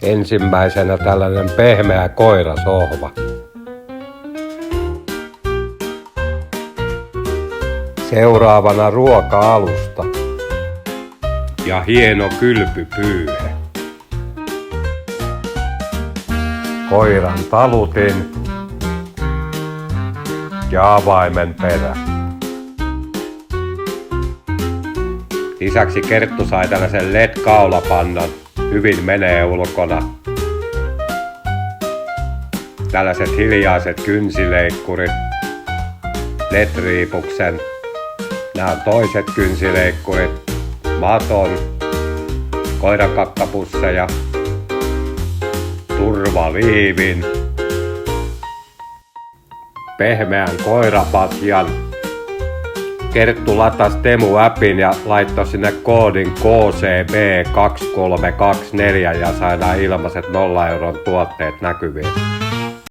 Ensimmäisenä tällainen pehmeä koirasohva. Seuraavana ruoka-alusta ja hieno kylpypyyhe. Koiran talutin ja avaimenperä. Lisäksi Kerttu sai tällaisen LED-kaulapannan. Hyvin menee ulkona. Tällaiset hiljaiset kynsileikkurit. LED-riipuksen. Nämä on toiset kynsileikkurit. Maton. Koirakakkapusseja. Turvaliivin. Pehmeän koirapatjan. Kerttu latasi Temu-appin ja laittoi sinne koodin KCB2324 ja sai nämä ilmaiset 0 € tuotteet näkyviin.